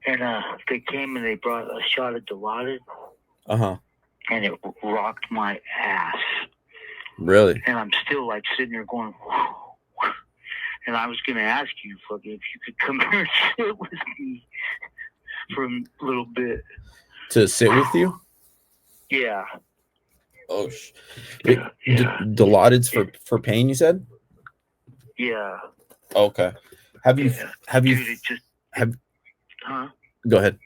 And they came and they brought a shot of Dilaudid. And it rocked my ass. Really? And I'm still like sitting there going, whew. And I was gonna ask you, fucking, if you could come here and sit with me for a little bit. To sit with you? Yeah. Oh, Dilaudid's for pain, you said? Yeah. Okay. Have you? Dude, huh? Go ahead.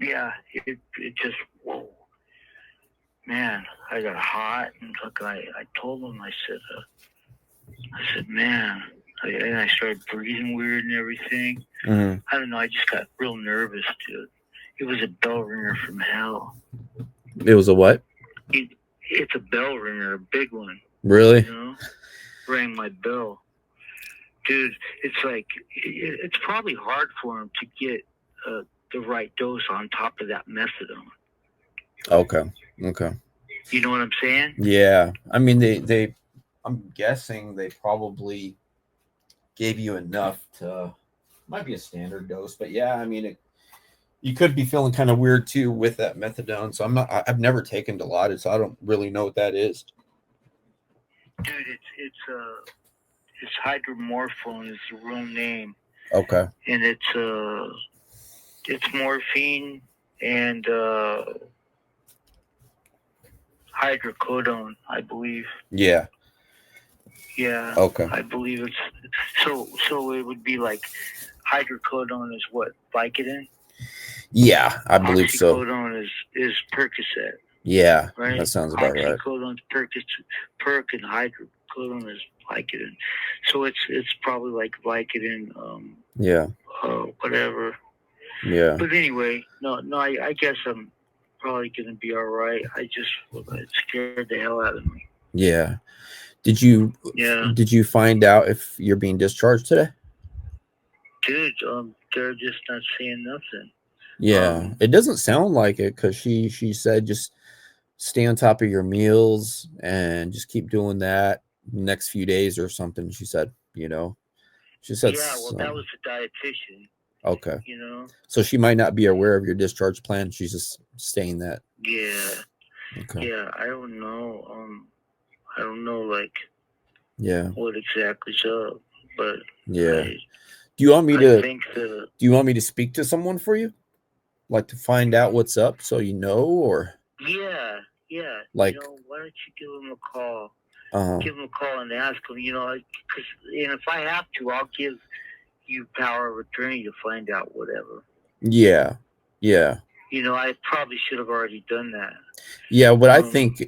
Yeah. It just, whoa. Man, I got hot, and I told him, I said, man, and I started breathing weird and everything. Mm-hmm. I don't know, I just got real nervous, dude. It was a bell ringer from hell. It was a what? It's a bell ringer, a big one. Really? You know? Rang my bell. Dude, it's like, it's probably hard for him to get the right dose on top of that methadone. Okay. You know what I'm saying? Yeah. I mean, they I'm guessing they probably gave you enough to, might be a standard dose, but yeah, I mean, you could be feeling kind of weird too with that methadone. So I've never taken Dilaudid, so I don't really know what that is. Dude, it's hydromorphone is the real name. Okay. And it's morphine and hydrocodone, I believe. Yeah. Yeah. Okay. I believe it's so it would be like hydrocodone is what, Vicodin? Yeah, I believe so. Oxycodone is Percocet. Yeah, right? That sounds about right. Oxycodone's Perc, and hydrocodone is Vicodin. So it's probably like Vicodin. Yeah. Whatever. Yeah. But anyway, no, I guess I'm probably gonna be all right. It scared the hell out of me. Yeah. Did you find out if you're being discharged today? Dude, they're just not saying nothing. Yeah, it doesn't sound like it, because she said just stay on top of your meals and just keep doing that next few days or something. She said, she said. Yeah, well, that was the dietitian. Okay. So she might not be aware of your discharge plan. She's just saying that. Yeah. Okay. Yeah, I don't know. Like. Yeah. What exactly's up? But yeah. Do you want me to? Do you want me to speak to someone for you, like to find out what's up, so or? Yeah. Like, why don't you give him a call? Give him a call and ask him. Because if I have to, I'll give you power of attorney to find out whatever. Yeah. I probably should have already done that. Yeah. What I think.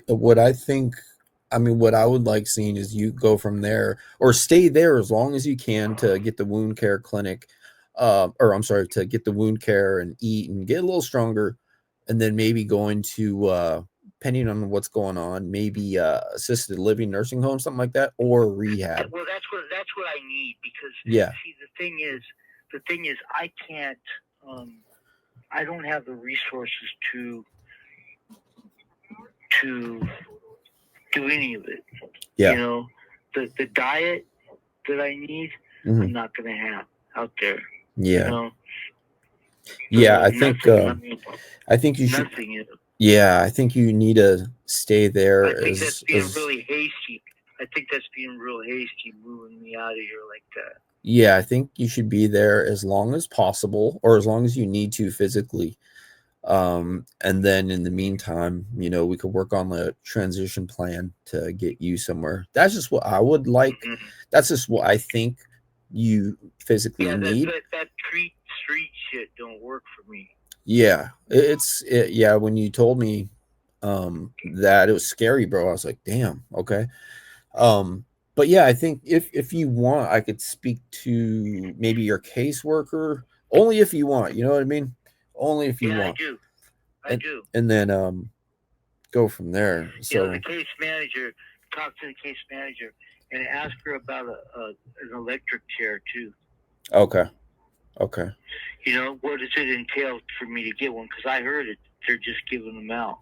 I mean, what I would like seeing is you go from there or stay there as long as you can to get the wound care clinic, to get the wound care and eat and get a little stronger, and then maybe going to, depending on what's going on, maybe assisted living, nursing home, something like that, or rehab. Well, that's what I need, because see, the thing is, I can't, I don't have the resources to do any of it. Yeah. The diet that I need, I'm not going to have out there. Yeah. Yeah, I think you should. Yeah, I think you need to stay there. I think that's being really hasty. I think that's being real hasty, moving me out of here like that. Yeah, I think you should be there as long as possible, or as long as you need to physically. And then in the meantime, we could work on the transition plan to get you somewhere. That's just what I would like. Mm-hmm. That's just what I think you physically need. That street shit don't work for me. Yeah, when you told me that, it was scary, bro. I was like, damn, okay. But yeah, I think if you want, I could speak to maybe your caseworker, only if you want, you know what I mean? Only if you want. I do. And then go from there. So the case manager, talk to the case manager and ask her about an electric chair too. Okay. What does it entail for me to get one? Because I heard it, they're just giving them out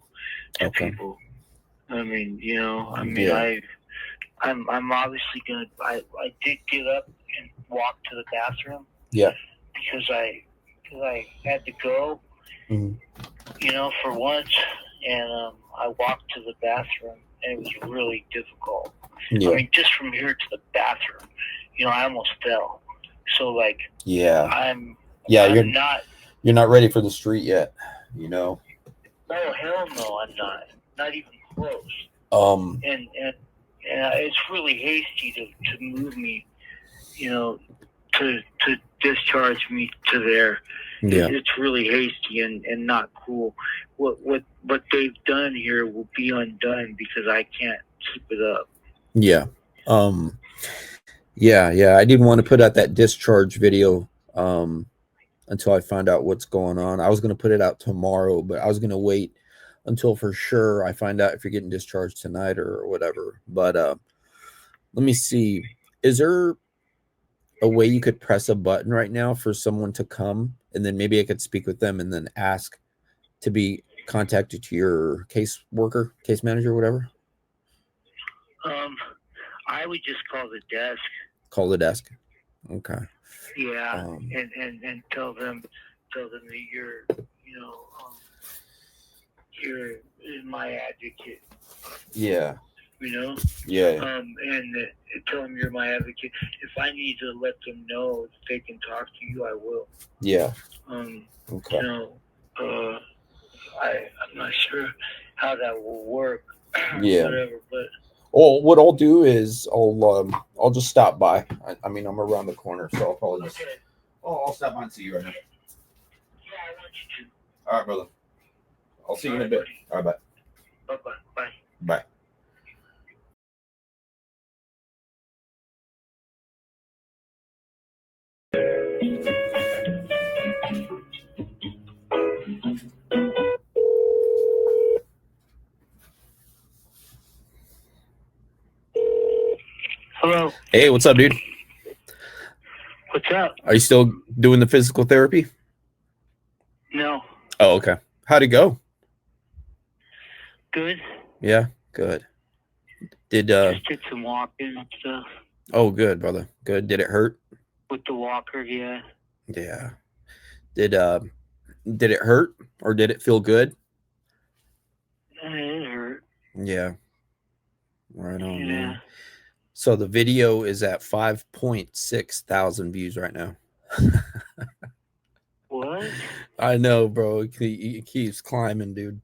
to people. I mean, I'm obviously gonna. I did get up and walk to the bathroom. Yeah. because I had to go, Mhm. for once, and I walked to the bathroom, and it was really difficult. Yeah. I mean, just from here to the bathroom, I almost fell. So like, Yeah. I'm you're not ready for the street yet, Oh hell no, I'm not. Not even close. And it's really hasty to move me, to discharge me to there. Yeah. It's really hasty and not cool. What they've done here will be undone because I can't keep it up. Yeah. Yeah. I didn't want to put out that discharge video until I find out what's going on. I was going to put it out tomorrow, but I was going to wait until for sure I find out if you're getting discharged tonight or whatever. But let me see. Is there a way you could press a button right now for someone to come, and then maybe I could speak with them and then ask to be contacted to your case manager, whatever? I would just call the desk. Call the desk. Okay. Yeah, and tell them that you're my advocate. Yeah. Yeah. And tell them you're my advocate. If I need to let them know if they can talk to you, I will. Yeah. Okay. I'm not sure how that will work. Yeah. Whatever, but. Well, what I'll do is I'll just stop by. I mean, I'm around the corner, so I'll probably just. Okay. Oh, I'll stop by and see you right now. Yeah, I want you to. All right, brother. I'll see you in a bit. All right, bye. Bye. Bye. Hello. Hey, what's up, dude? What's up? Are you still doing the physical therapy? No. Oh, okay. How'd it go? Good. Yeah, good. Just did some walking and stuff. Oh, good, brother. Good. Did it hurt? With the walker, yeah. Yeah. Did it hurt or did it feel good? It hurt. Yeah. Right on. Yeah. Man. So the video is at 5.6 thousand views right now. What? I know, bro. It keeps climbing, dude.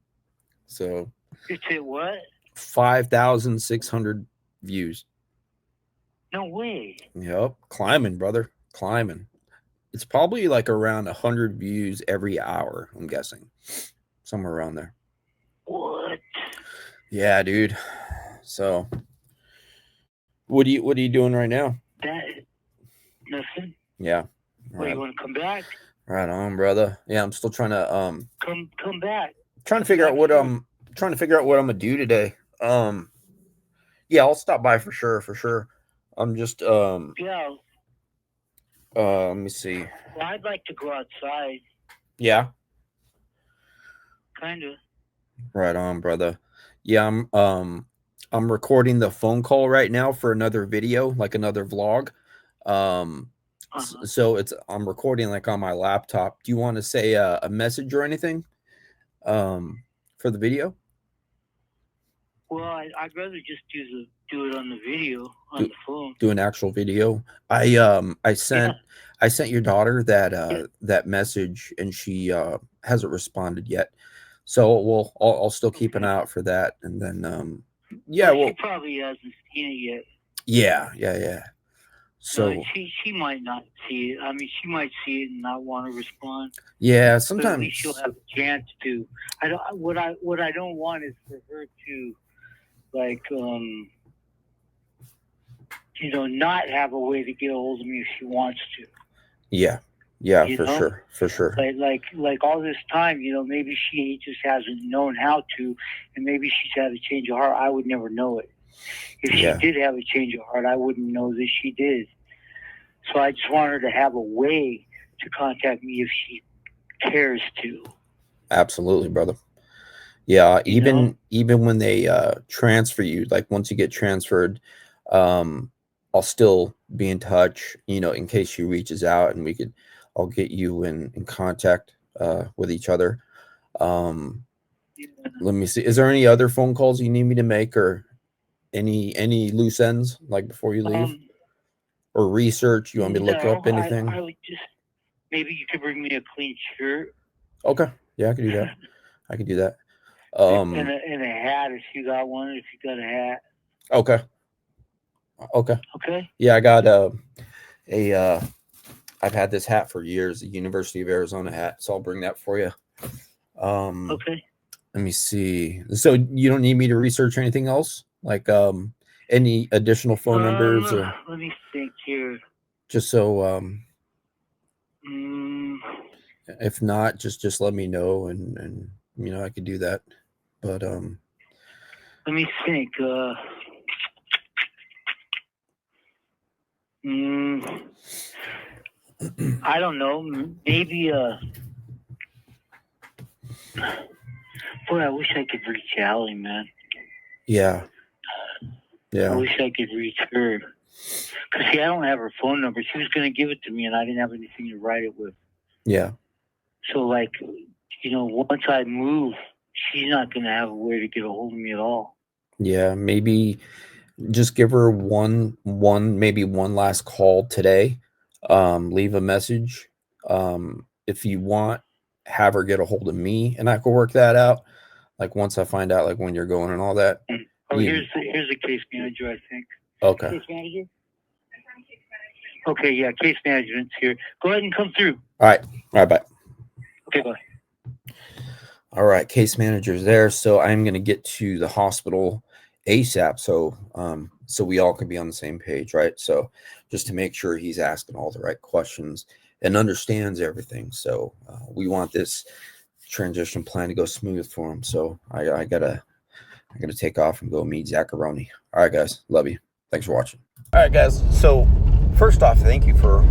So it's at what? 5,600 views. No way. Yep. Climbing, brother. Climbing. It's probably like around 100 views every hour, I'm guessing. Somewhere around there. What? Yeah, dude. So what are you doing right now? Nothing. Yeah. What, you want to come back? Right on, brother. Yeah, I'm still trying to come back. Trying to figure out what I'm gonna do today. Yeah, I'll stop by for sure. I'm just yeah. Let me see. Well, I'd like to go outside. Yeah. Kind of. Right on, brother. Yeah, I'm recording the phone call right now for another video, like another vlog. So I'm recording like on my laptop. Do you want to say a message or anything for the video? Well, I'd rather just do it on the video on the phone. Do an actual video. I sent your daughter that message and she hasn't responded yet. So I'll still keep an eye out for that, and then she probably hasn't seen it yet. Yeah. So she might not see it. I mean, she might see it and not want to respond. Yeah, sometimes but at least she'll have a chance to. What I don't want is for her to like not have a way to get a hold of me if she wants to. Yeah, for sure. Like all this time, maybe she just hasn't known how to, and maybe she's had a change of heart. I would never know it. If she did have a change of heart, I wouldn't know that she did. So I just want her to have a way to contact me if she cares to. Absolutely, brother. Yeah, even when they transfer you, like once you get transferred, I'll still be in touch, in case she reaches out, and I'll get you in contact with each other. Let me see. Is there any other phone calls you need me to make, or any loose ends like before you leave, or research? You want me to look up anything? I would just maybe you could bring me a clean shirt. Okay, yeah, I can do that. I can do that. And a hat if you got one. If you got a hat. Okay. Okay. Yeah, I got I've had this hat for years, the University of Arizona hat, so I'll bring that for you. Okay. Let me see. So you don't need me to research anything else, like any additional phone numbers, or let me think here. just so if not, just let me know, and you know I could do that. But let me think. I don't know. Maybe boy, I wish I could reach Allie, man. Yeah. I wish I could reach her. Because, see, I don't have her phone number. She was going to give it to me, and I didn't have anything to write it with. Yeah. So, like, you know, once I move, she's not going to have a way to get a hold of me at all. Yeah, maybe just give her maybe one last call today. Leave a message. If you want, have her get a hold of me, and I can work that out. Like once I find out like when you're going and all that. Oh, here's the case manager, I think. Okay. Case manager? Okay, yeah, case management's here. Go ahead and come through. All right, bye. Okay, bye. All right, case manager's there. So I'm going to get to the hospital ASAP. So we all can be on the same page, right? So just to make sure he's asking all the right questions and understands everything. So we want this transition plan to go smooth for him. So I gotta take off and go meet Zack. All right, guys, love you. Thanks for watching. All right, guys. So first off, thank you for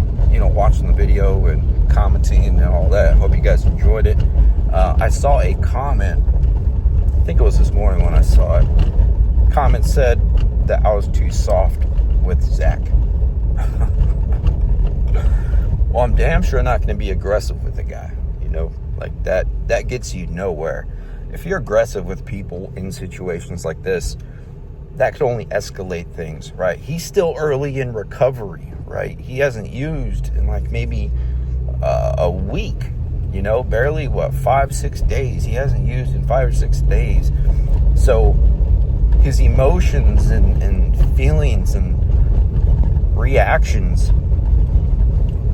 watching the video and commenting and all that. Hope you guys enjoyed it. I saw a comment. I think it was this morning when I saw it. Comment said that I was too soft with Zack. Well, I'm damn sure not going to be aggressive with the guy. Like that gets you nowhere. If you're aggressive with people in situations like this, that could only escalate things, right? He's still early in recovery, right? He hasn't used in like maybe a week, barely 5-6 days. He hasn't used in 5 or 6 days. So his emotions and feelings and reactions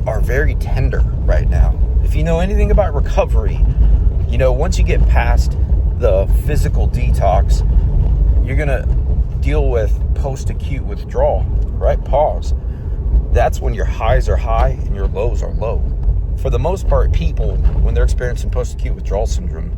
are very tender right now. If you know anything about recovery, once you get past the physical detox, you're going to deal with post-acute withdrawal, right? Pause. That's when your highs are high and your lows are low. For the most part, people, when they're experiencing post-acute withdrawal syndrome,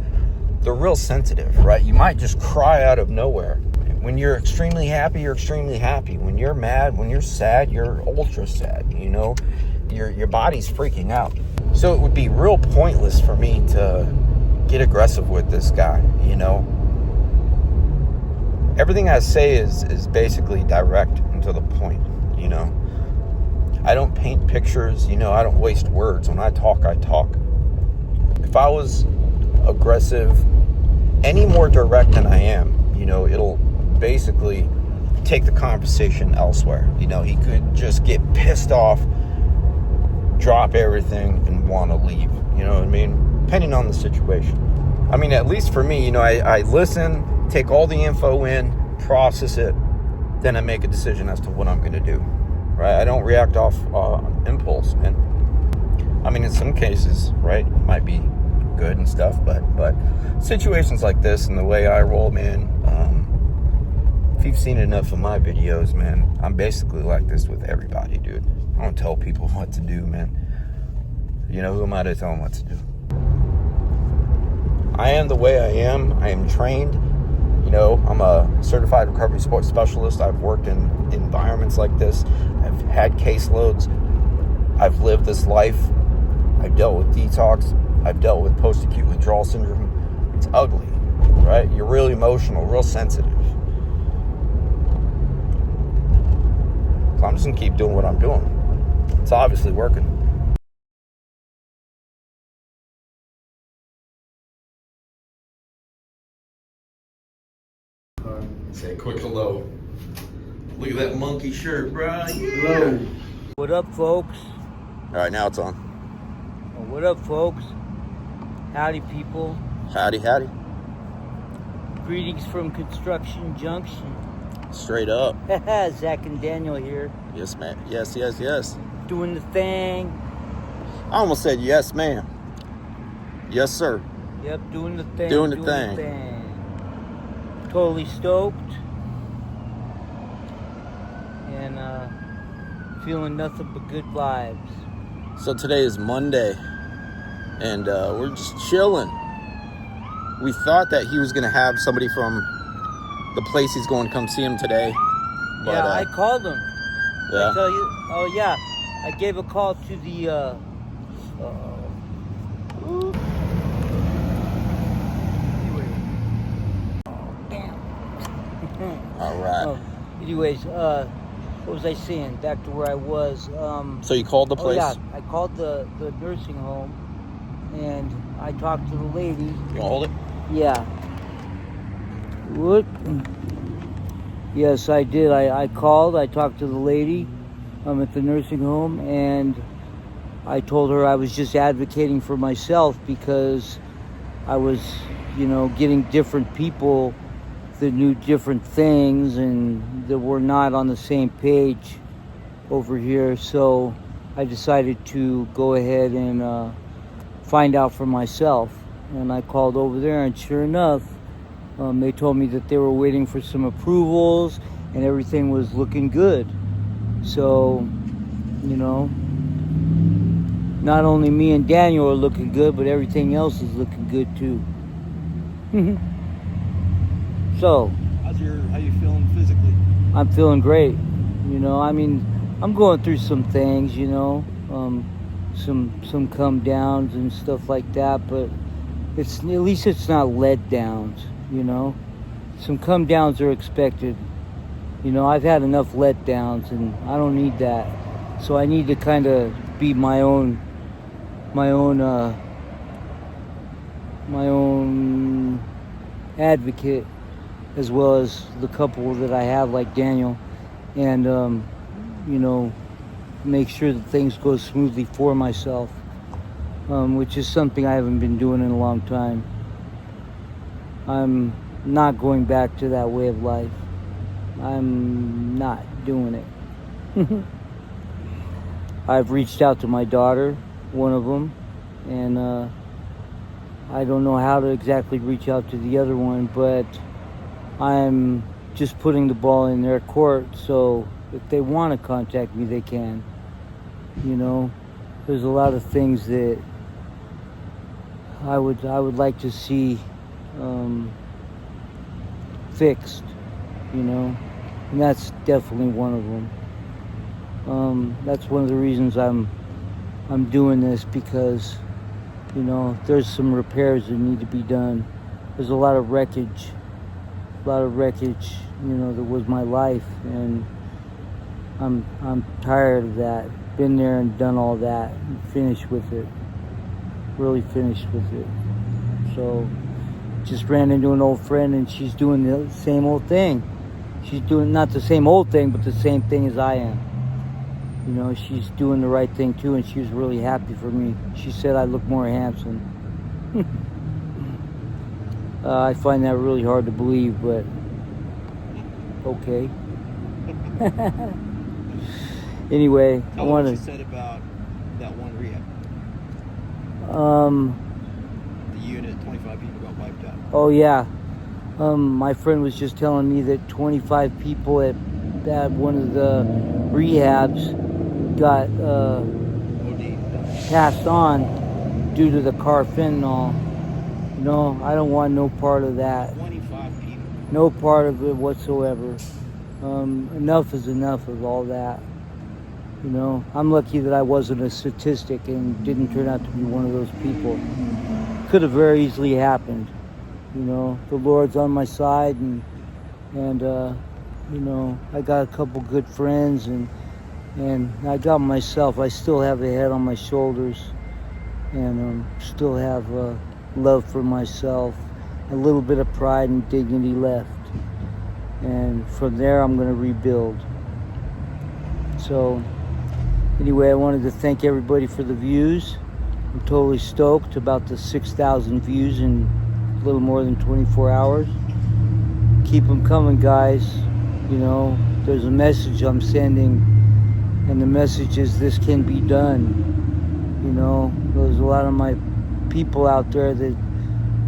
they're real sensitive, right? You might just cry out of nowhere. When you're extremely happy, you're extremely happy. When you're mad, when you're sad, you're ultra sad, Your body's freaking out. So it would be real pointless for me to get aggressive with this guy, Everything I say is basically direct and to the point, I don't paint pictures, I don't waste words. When I talk, I talk. If I was aggressive, any more direct than I am, it'll basically take the conversation elsewhere. He could just get pissed off, drop everything, and want to leave. You know what I mean? Depending on the situation. I mean, at least for me, I listen, take all the info in, process it, then I make a decision as to what I'm going to do. Right? I don't react off impulse. And I mean, in some cases, right, it might be good and stuff, but situations like this and the way I roll, man, if you've seen enough of my videos, man, I'm basically like this with everybody, dude. I don't tell people what to do, man. Who am I to tell them what to do? I am the way I am. I am trained. I'm a certified recovery support specialist. I've worked in environments like this. I've had caseloads. I've lived this life. I've dealt with detox. I've dealt with post-acute withdrawal syndrome. It's ugly, right? You're real emotional, real sensitive. So I'm just going to keep doing what I'm doing. It's obviously working. Say a quick hello. Look at that monkey shirt, bro. Hello. What up, folks? All right, now it's on. What up, folks? Howdy, people. Howdy, howdy. Greetings from Construction Junction. Straight up. Zack and Daniel here. Yes, man. Yes, yes, yes. Doing the thing. I almost said yes, ma'am. Yes, sir. Yep, doing the thing. Doing the thing. Totally stoked. And feeling nothing but good vibes. So today is Monday, and we're just chilling. We thought that he was going to have somebody from the place he's going to come see him today. But, yeah, I called him. Yeah. I tell you, oh yeah, I gave a call to the All right. Oh, anyways, what was I saying? Back to where I was. So you called the place? Oh, yeah, I called the nursing home, and I talked to the lady. You want to hold it? Yeah. What? Yes, I did. I called. I talked to the lady at the nursing home, and I told her I was just advocating for myself because I was, getting different people that knew different things and that were not on the same page over here. So I decided to go ahead and find out for myself. And I called over there, and sure enough, they told me that they were waiting for some approvals and everything was looking good. So, not only me and Daniel are looking good, but everything else is looking good too. So, how you feeling physically? I'm feeling great. I'm going through some things, some come downs and stuff like that, but at least it's not let downs, Some come downs are expected. I've had enough let downs and I don't need that. So I need to kind of be my own advocate, as well as the couple that I have, like Daniel, and make sure that things go smoothly for myself, which is something I haven't been doing in a long time. I'm not going back to that way of life. I'm not doing it. I've reached out to my daughter, one of them, and I don't know how to exactly reach out to the other one, but I'm just putting the ball in their court, so if they want to contact me, they can. There's a lot of things that I would like to see fixed, and that's definitely one of them. That's one of the reasons I'm doing this, because there's some repairs that need to be done. There's a lot of wreckage, that was my life, and I'm tired of that. Been there and done all that, and finished with it. Really finished with it. So just ran into an old friend, and she's doing the same old thing. She's doing not the same old thing, but the same thing as I am. She's doing the right thing too, and she was really happy for me. She said I look more handsome. I find that really hard to believe, but okay. Anyway, Tell me what you said about that one rehab. The unit, 25 people got wiped out. Oh yeah. My friend was just telling me that 25 people at one of the rehabs got passed on due to the carfentanil. I don't want no part of that. 25 people. No part of it whatsoever. Enough is enough of all that. I'm lucky that I wasn't a statistic and didn't turn out to be one of those people. Could have very easily happened. The Lord's on my side, and I got a couple good friends, and I got myself. I still have a head on my shoulders, and still have love for myself, a little bit of pride and dignity left. and from there I'm going to rebuild. So anyway, I wanted to thank everybody for the views. I'm totally stoked about the 6,000 views in a little more than 24 hours. Keep them coming, guys. You know, there's a message I'm sending, and the message is this can be done. You know, there's a lot of my people out there that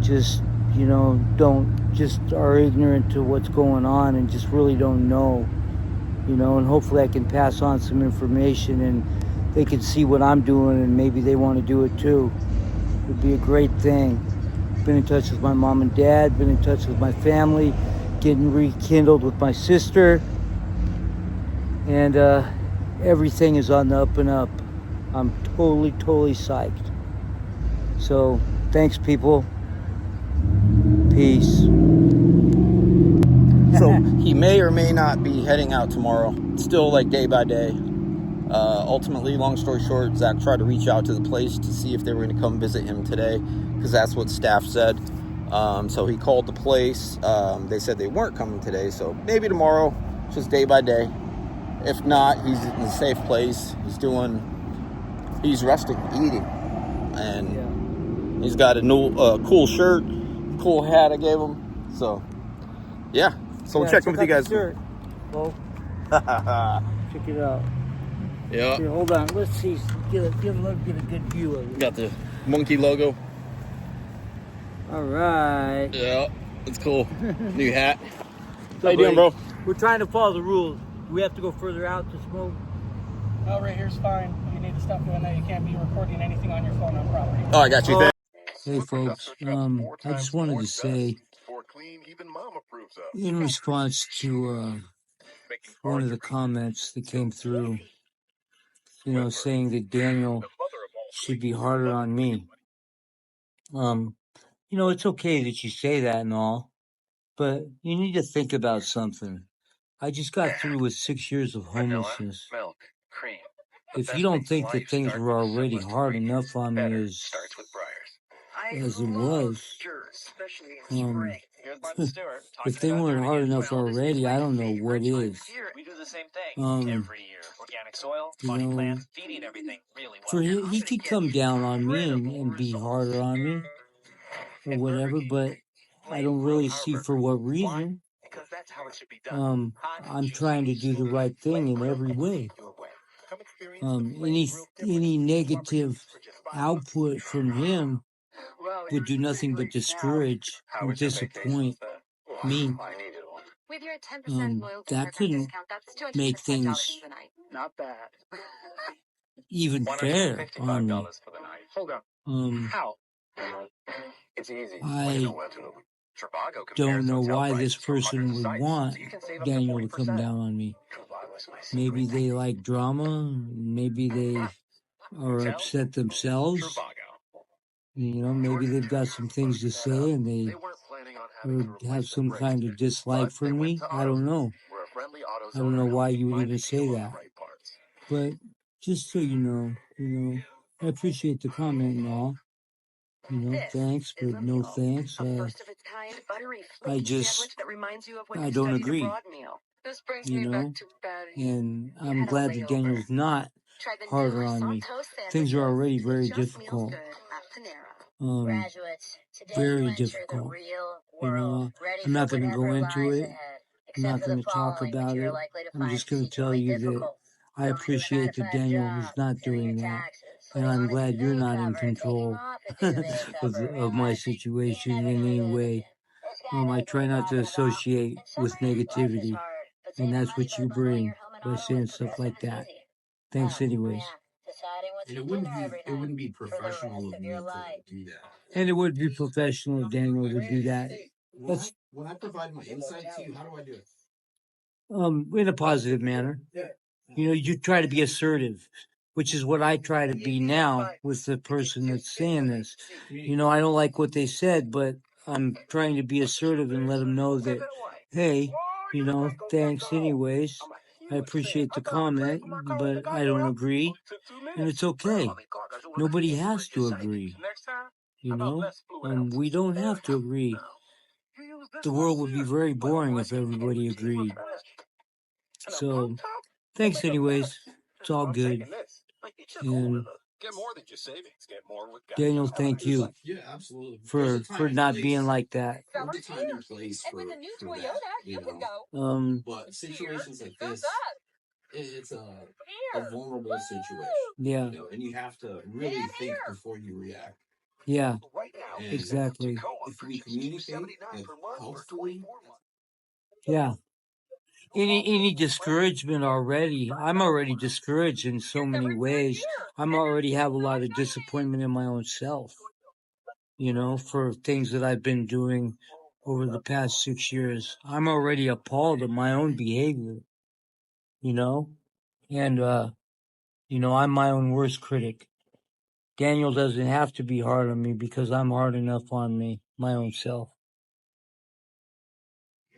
just, you know, just are ignorant to what's going on and just really don't know. You know, and hopefully I can pass on some information and they can see what I'm doing and maybe they want to do it too. It would be a great thing. Been in touch with my mom and dad, been in touch with my family, getting rekindled with my sister, and everything is on the up and up. I'm totally psyched. So thanks, people. Peace. So he may or may not be heading out tomorrow. It's still like day by day. Ultimately, long story short, Zack tried to reach out to the place to see if they were going to come visit him today, because that's what staff said. So he called the place. They said they weren't coming today, so maybe tomorrow, just day by day. If not, he's in a safe place. He's resting, eating, and he's got a new cool shirt, cool hat I gave him. So yeah, so we'll check in with you guys. Well, check it out. Yeah. Here, hold on. Let's see. Get a good view of it. Got the monkey logo. All right. Yeah, it's cool. New hat. So How you doing, bro? We're trying to follow the rules. Do we have to go further out to smoke? No, right here's fine. You need to stop doing that. You can't be recording anything on your phone on property. Oh, I got you. Hey, folks. I just wanted to say, in response to one of the comments that came through, you know, saying that Daniel should be harder on me. You know, it's okay that you say that and all, but you need to think about something. I just got through with 6 years of homelessness. If you don't think that things were already hard enough on me as it was, if they weren't hard enough already, I don't know what is. You know, for he could come down on me and be harder on me or whatever, but I don't really see for what reason. I'm trying to do the right thing in every way. Any negative output from him would do nothing but discourage and disappoint me. That couldn't make things even fair on me. I don't know why this person would want Daniel to come down on me. Maybe they like drama. Maybe they are upset themselves. You know, maybe they've got some things to say and they have some kind of dislike for me. I don't know. I don't know why you would even say that. But just so you know, I appreciate the comment and all. You know, thanks, but no thanks. I don't agree. You know, and I'm glad that Daniel's not harder on me. Things are already very difficult. Very difficult. You know, I'm not going to go into it. I'm not going to talk about it. I'm just going to tell you that I appreciate that Daniel is not doing that. And I'm glad you're not in control of my situation in any way. I try not to associate with negativity. And that's what you bring by saying stuff like that. Thanks anyways. And it wouldn't be professional of me to do that. And it would be professional of Daniel to do that. When I provide my insight to you, how do I do it? In a positive manner. You know, you try to be assertive, which is what I try to be now with the person that's saying this. You know, I don't like what they said, but I'm trying to be assertive and let them know that, hey, you know, thanks anyways. I appreciate the comment, but I don't agree. And it's okay. Nobody has to agree. You know, we don't have to agree. the world would be very boring if everybody agreed. So, thanks anyways. It's all good. And Daniel, thank you Yeah, absolutely. for not being like that. There's a time and place for that, you know. But situations like this, it's a vulnerable situation. Yeah. You know, and you have to really think before you react. Yeah. And Exactly. if we communicate like, helpfully, Yeah. Any discouragement already? I'm already discouraged in so many ways. I'm already have a lot of disappointment in my own self, you know, for things that I've been doing over the past 6 years. I'm already appalled at my own behavior, you know, and, you know, I'm my own worst critic. Daniel doesn't have to be hard on me because I'm hard enough on me, my own self.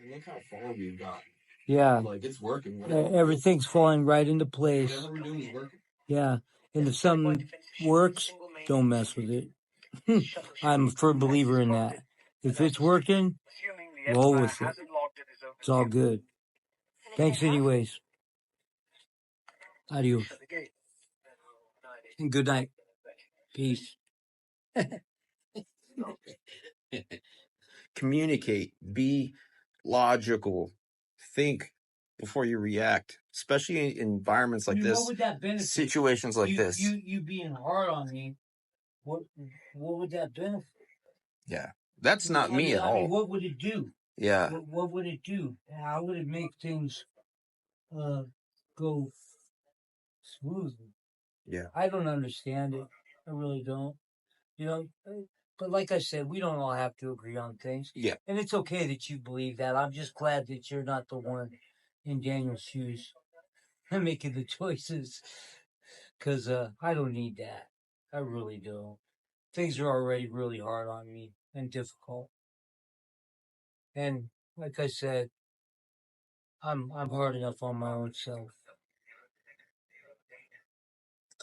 and look how far we've gotten. Yeah. Like, it's working. Everything's falling right into place. Whatever we're doing is working. Yeah. And if something works, don't mess with it. I'm a firm believer in that. If it's working, roll with it. It's all good. Thanks anyways. Adios. And good night. Peace. Communicate, be logical, think before you react, especially in environments like this, what would that benefit? situations like this. You being hard on me, what would that benefit? Yeah, that's not me at I mean, all. what would it do? Yeah, What would it do? How would it make things go smoothly? yeah. I don't understand it. I really don't. You know, but like I said, we don't all have to agree on things. Yeah. And it's okay that you believe that. I'm just glad that you're not the one in Daniel's shoes and making the choices. Because I don't need that. I really don't. Things are already really hard on me and difficult. And like I said, I'm hard enough on my own self.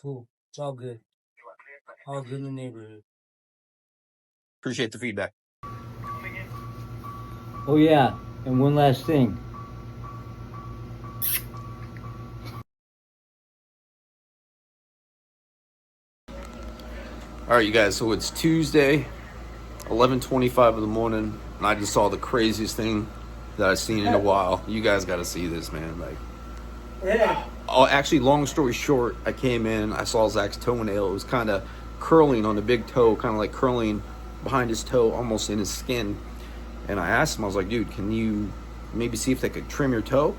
Cool. It's all good. All good in the neighborhood. Appreciate the feedback. Oh yeah, and one last thing. All right, you guys. So it's Tuesday, 11:25 in the morning, and I just saw the craziest thing that I've seen in a while. You guys got to see this, man. Like, Yeah. oh, actually, long story short, I came in, I saw Zack's toenail. It was kind of curling on the big toe, kind of like curling behind his toe, almost in his skin. And I asked him, I was like, dude, can you maybe see if they could trim your toe?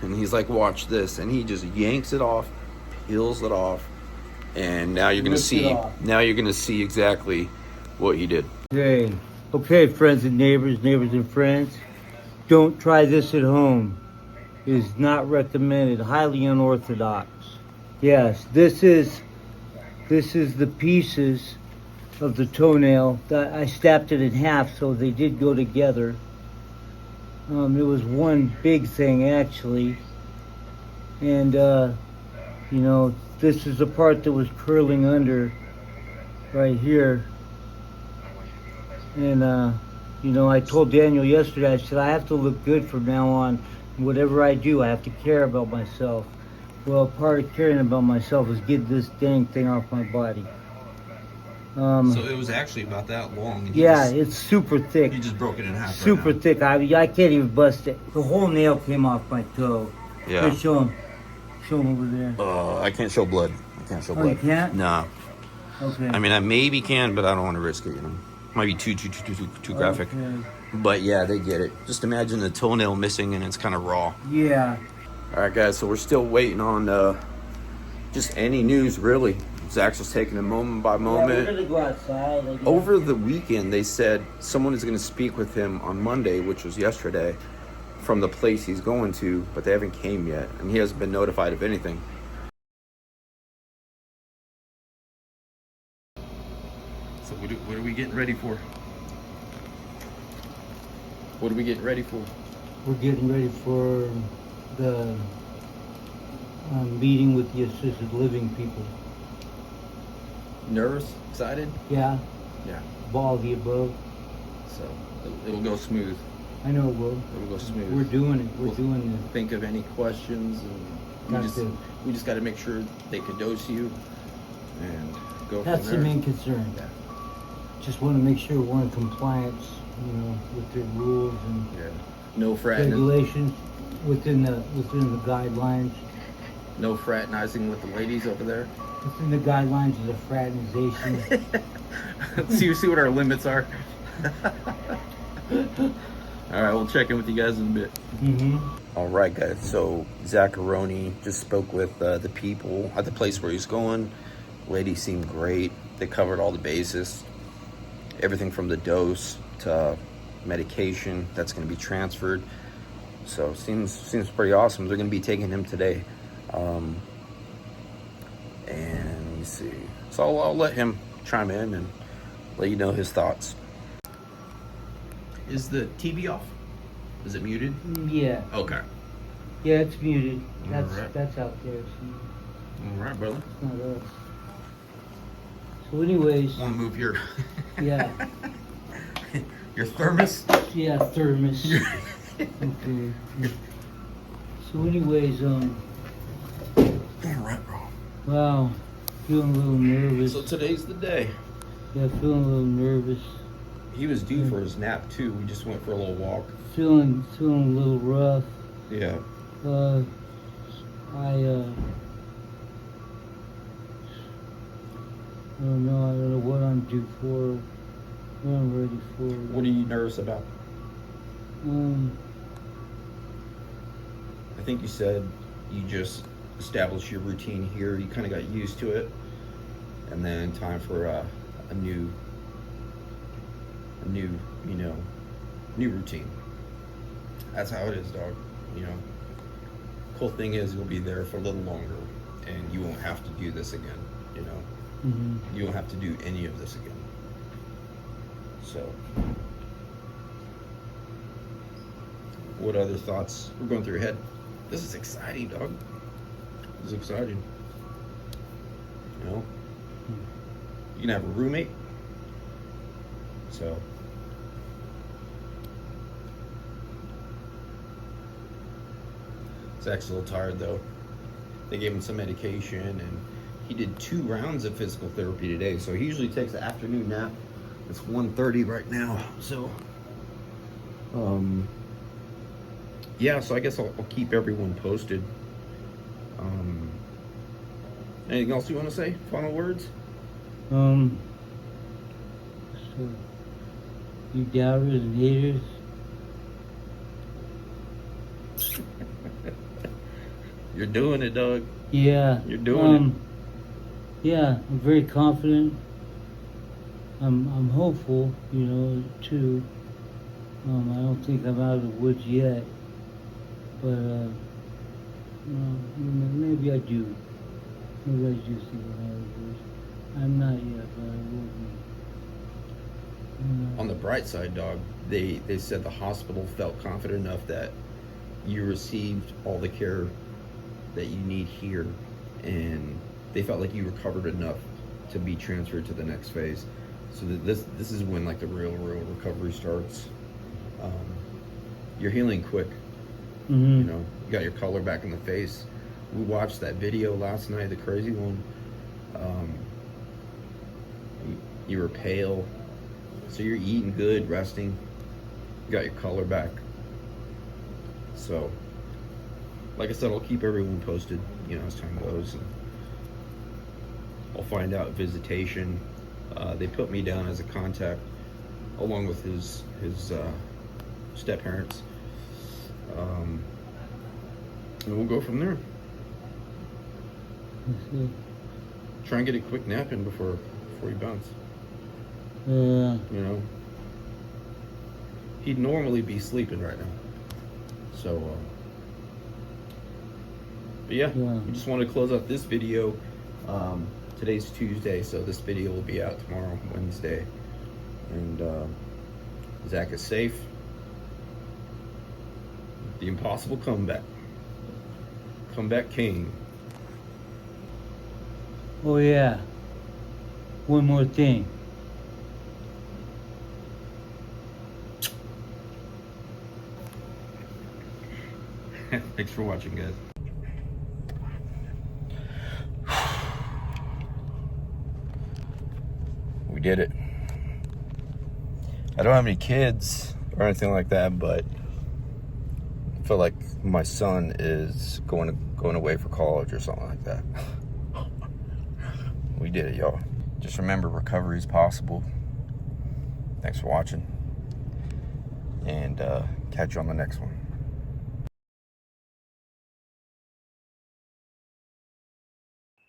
And he's like, watch this. And he just yanks it off, peels it off. And now you're going to see exactly what he did. Okay, friends and neighbors and friends. Don't try this at home. It is not recommended. Highly unorthodox. Yes, this is the pieces of the toenail. I snapped it in half, so they did go together. It was one big thing actually, and you know, this is the part that was curling under right here. And you know, I told Daniel yesterday, I said I have to look good from now on. Whatever I do, I have to care about myself. Well, part of caring about myself is get this dang thing off my body. So it was actually about that long. And yeah, it's super thick. He just broke it in half. Super thick. I can't even bust it. The whole nail came off my toe. Yeah. Here, show him over there. I can't show blood. Oh, you can't? No. Okay. I mean, I maybe can, but I don't want to risk it. You know, might be too graphic. Okay. But yeah, they get it. Just imagine the toenail missing and it's kind of raw. Yeah. All right, guys. So we're still waiting on just any news, really. Zack's just taking it moment by moment. Yeah, we're gonna go outside. Over the weekend, they said someone is going to speak with him on Monday, which was yesterday, from the place he's going to, but they haven't came yet, and he hasn't been notified of anything. So what are we getting ready for? What are we getting ready for? We're getting ready for the meeting with the assisted living people. Nervous? Excited? Yeah. Yeah. All of the above. So it'll go smooth. I know it will. It'll go smooth. We're doing it. We're We'll doing it. Think of any questions, and we just got to make sure they can dose you and go That's from the there. main concern. Yeah. Just want to make sure we're in compliance, you know, with the rules and Yeah. No fraternizing. regulations within the guidelines. No fraternizing with the ladies over there. Within the guidelines of the fraternization. see what our limits are. All right, we'll check in with you guys in a bit. Mm-hmm. All right, guys. So Zaccaroni just spoke with the people at the place where he's going. Ladies seemed great. They covered all the bases. Everything from the dose to medication that's going to be transferred. So seems pretty awesome. They're going to be taking him today. And let me see. So I'll let him chime in and let you know his thoughts. Is the TV off? Is it muted? Yeah. Okay. Yeah, it's muted. That's Alright. that's out there. So All right, brother. it's not us. So anyways, Want to move your yeah. your thermos? Yeah, thermos. Okay. So anyways, All right, bro. wow, feeling a little nervous. So today's the day. Yeah, feeling a little nervous. He was due for his nap too. We just went for a little walk. Feeling a little rough. Yeah. I don't know. I don't know what I'm due for. What I'm ready for. What are you nervous about? I think you said you just established your routine here. You kind of got used to it, and then time for a new routine. That's how it is, dog. You know. Cool thing is you'll be there for a little longer, and you won't have to do this again. You know. Mm-hmm. You won't have to do any of this again. So, what other thoughts were going through your head? This is exciting, dog. This is exciting. You know, you can have a roommate. So, Zach's a little tired though. They gave him some medication, and he did 2 rounds of physical therapy today. So he usually takes an afternoon nap. It's 1:30 right now. So, yeah. So I guess I'll keep everyone posted. Anything else you want to say? Final words? So you doubters and haters. You're doing it, dog. Yeah. You're doing it. Yeah, I'm very confident. I'm hopeful, you know, too. I don't think I'm out of the woods yet, but maybe I do. Maybe I do think I'm out of the woods. I'm not yet, but I will be. On the bright side, dog, they said the hospital felt confident enough that you received all the care that you need here, and they felt like you recovered enough to be transferred to the next phase. So this is when like the real recovery starts. You're healing quick. Mm-hmm. You know, you got your color back in the face. We watched that video last night, the crazy one. You were pale, so you're eating good, resting. You got your color back. So, like I said, I'll keep everyone posted, you know, as time goes. And I'll find out visitation. They put me down as a contact, along with his step parents, and we'll go from there. Try and get a quick nap in before you bounce. Yeah. You know, he'd normally be sleeping right now. So, but yeah, we just want to close out this video. Today's Tuesday, so this video will be out tomorrow, Wednesday. And Zach is safe. The impossible comeback. Comeback king. Oh yeah. One more thing. Thanks for watching, guys. We did it. I don't have any kids or anything like that, but I feel like my son is going away for college or something like that. We did it, y'all. Just remember, recovery is possible. Thanks for watching, and catch you on the next one.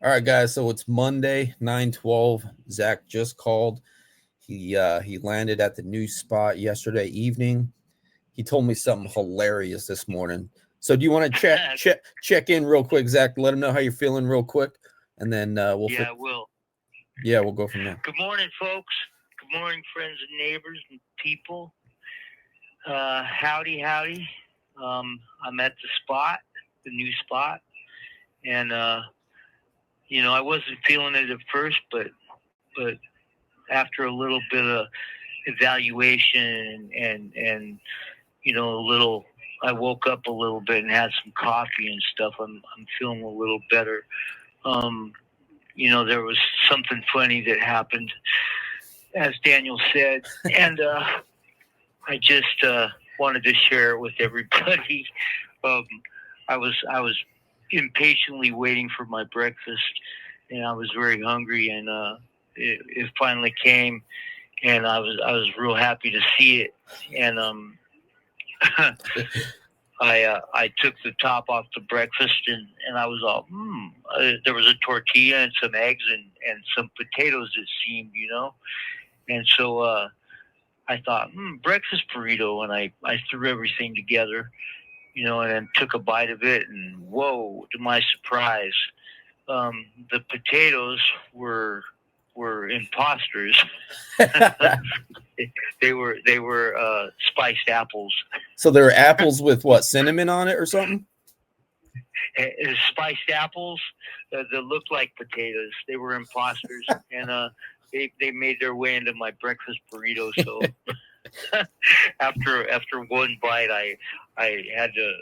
All right, guys, so it's Monday, 9/12. Zack just called. He landed at the new spot yesterday evening. He told me something hilarious this morning. So do you want to check in real quick, Zack? Let him know how you're feeling real quick, and then we'll. Yeah, I will. Yeah, we'll go from there. Good morning, folks. Good morning, friends and neighbors and people. Howdy. I'm at the spot, the new spot, and I wasn't feeling it at first, but after a little bit of evaluation and I woke up a little bit and had some coffee and stuff. I'm feeling a little better. There was something funny that happened, as Daniel said, and I just wanted to share it with everybody. I was impatiently waiting for my breakfast, and I was very hungry, and it finally came, and I was real happy to see it, and I took the top off the breakfast, and I was all, there was a tortilla and some eggs and some potatoes, it seemed, and so I thought, breakfast burrito, and I threw everything together, and then took a bite of it, and whoa, to my surprise, the potatoes were imposters. They were spiced apples. So there were apples with what, cinnamon on it or something? Spiced apples that looked like potatoes. They were imposters, and they made their way into my breakfast burrito. So after one bite, I had to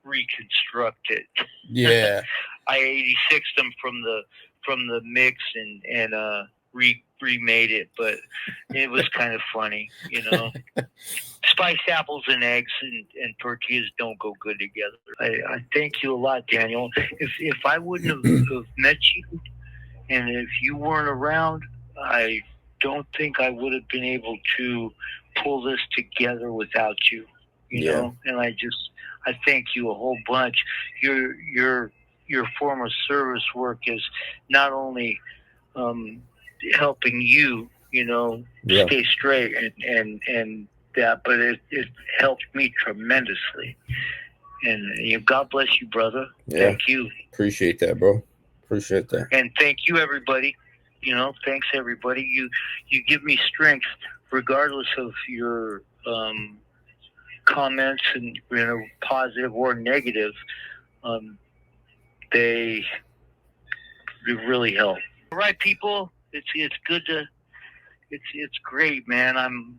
reconstruct it. Yeah. I 86'd them from the mix and remade it, but it was kind of funny, Spiced apples and eggs and tortillas don't go good together. I thank you a lot, Daniel. If I wouldn't have met you, and if you weren't around, I don't think I would have been able to pull this together without you. You know, and I thank you a whole bunch. Your form of service work is not only helping you, stay straight and that, but it helped me tremendously. And God bless you, brother. Yeah. Thank you. Appreciate that, bro. Appreciate that. And thank you, everybody. Thanks, everybody. You give me strength, regardless of your comments, and positive or negative. They really help. All right, people. It's good to. It's great, man. I'm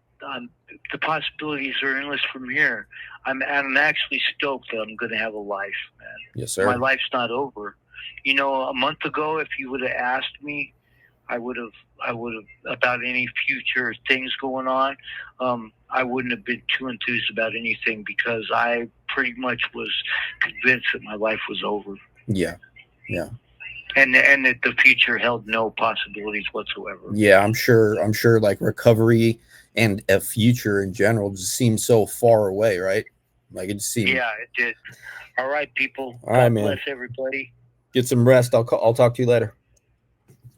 the possibilities are endless from here. I'm actually stoked that I'm going to have a life, man. Yes, sir. My life's not over. A month ago, if you would have asked me, I would have about any future things going on. I wouldn't have been too enthused about anything, because I pretty much was convinced that my life was over. Yeah. And that the future held no possibilities whatsoever. Yeah, I'm sure like recovery and a future in general just seems so far away, right? Like it just seems. Yeah, it did. All right, people. All right, God man. bless everybody. Get some rest. I'll talk to you later.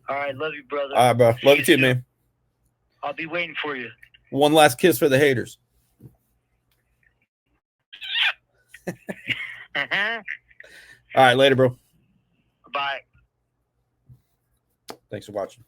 All right, love you, brother. All right, bro. Love you too, man. I'll be waiting for you. One last kiss for the haters. All right, later, bro. Bye. Thanks for watching.